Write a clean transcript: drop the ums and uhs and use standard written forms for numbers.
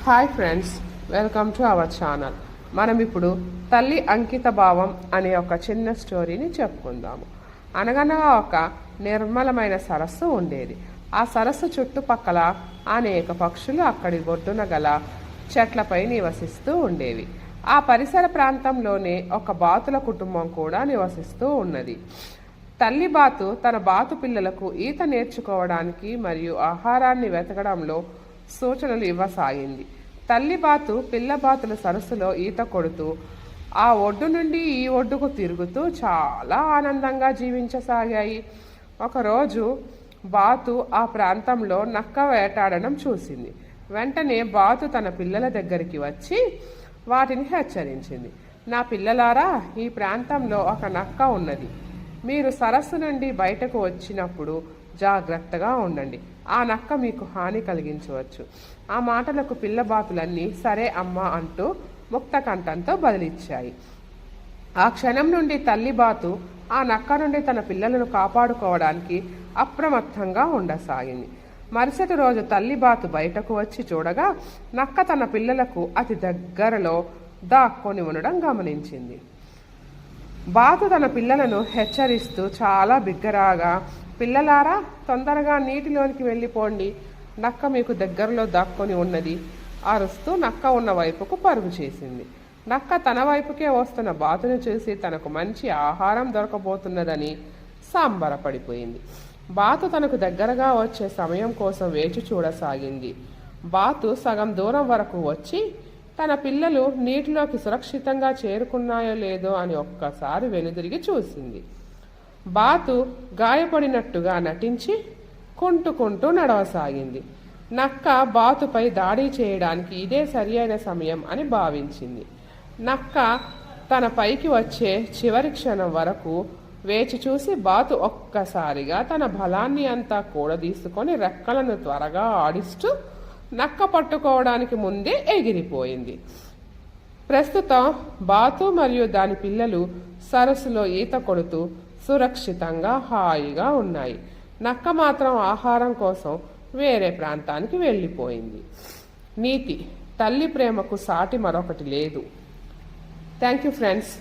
Hi friends, welcome to our channel. మనం ఇప్పుడు తల్లి అంకిత భావం అనే ఒక చిన్న స్టోరీని చెప్పుకుందాము. అనగనగా ఒక నిర్మలమైన సరస్సు ఉండేది. ఆ సరస్సు చుట్టుపక్కల అనేక పక్షులు అక్కడి ఒడ్డున గల చెట్లపై నివసిస్తూ ఉండేవి. ఆ పరిసర ప్రాంతంలోనే ఒక బాతుల కుటుంబం కూడా నివసిస్తూ ఉన్నది. తల్లి బాతు తన బాతు పిల్లలకు ఈత నేర్చుకోవడానికి మరియు ఆహారాన్ని వెతకడంలో సూచనలు ఇవ్వసాగింది. తల్లి బాతు పిల్ల బాతుల సరస్సులో ఈత కొడుతూ ఆ ఒడ్డు నుండి ఈ ఒడ్డుకు తిరుగుతూ చాలా ఆనందంగా జీవించసాగాయి. ఒకరోజు బాతు ఆ ప్రాంతంలో నక్క వేటాడడం చూసింది. వెంటనే బాతు తన పిల్లల దగ్గరికి వచ్చి వాటిని హెచ్చరించింది. నా పిల్లలారా, ఈ ప్రాంతంలో ఒక నక్క ఉన్నది. మీరు సరస్సు నుండి బయటకు వచ్చినప్పుడు జాగ్రత్తగా ఉండండి. ఆ నక్క మీకు హాని కలిగించవచ్చు. ఆ మాటలకు పిల్లబాతులన్నీ సరే అమ్మా అంటూ ముక్త కంఠంతో బదిలిచ్చాయి. ఆ క్షణం నుండి తల్లి బాతు ఆ నక్క నుండి తన పిల్లలను కాపాడుకోవడానికి అప్రమత్తంగా ఉండసాగింది. మరుసటి రోజు తల్లి బాతు బయటకు వచ్చి చూడగా నక్క తన పిల్లలకు అతి దగ్గరలో దాక్కొని ఉండడం గమనించింది. బాతు తన పిల్లలను హెచ్చరిస్తూ చాలా బిగ్గరగా, పిల్లలారా, తొందరగా నీటిలోనికి వెళ్ళిపోండి, నక్క మీకు దగ్గరలో దాక్కొని ఉన్నది అరుస్తూ నక్క ఉన్న వైపుకు పరుగు చేసింది. నక్క తన వైపుకే వస్తున్న బాతును చూసి తనకు మంచి ఆహారం దొరకబోతున్నదని సంబరపడిపోయింది. బాతు తనకు దగ్గరగా వచ్చే సమయం కోసం వేచి చూడసాగింది. బాతు సగం దూరం వరకు వచ్చి తన పిల్లలు నీటిలోకి సురక్షితంగా చేరుకున్నాయో లేదో అని ఒక్కసారి వెనుదిరిగి చూసింది. బాతు గాయపడినట్టుగా నటించి కుంటుకుంటూ నడవసాగింది. నక్క బాతుపై దాడి చేయడానికి ఇదే సరి అయిన సమయం అని భావించింది. నక్క తన పైకి వచ్చే చివరి క్షణం వరకు వేచి చూసి బాతు ఒక్కసారిగా తన బలాన్ని అంతా కూడదీసుకొని రెక్కలను త్వరగా ఆడిస్తూ నక్క పట్టుకోవడానికి ముందే ఎగిరిపోయింది. ప్రస్తుతం బాతు మరియు దాని పిల్లలు సరస్సులో ఈత కొడుతూ సురక్షితంగా హాయిగా ఉన్నాయి. నక్క మాత్రం ఆహారం కోసం వేరే ప్రాంతానికి వెళ్ళిపోయింది. నీతి: తల్లి ప్రేమకు సాటి మరొకటి లేదు. Thank you friends.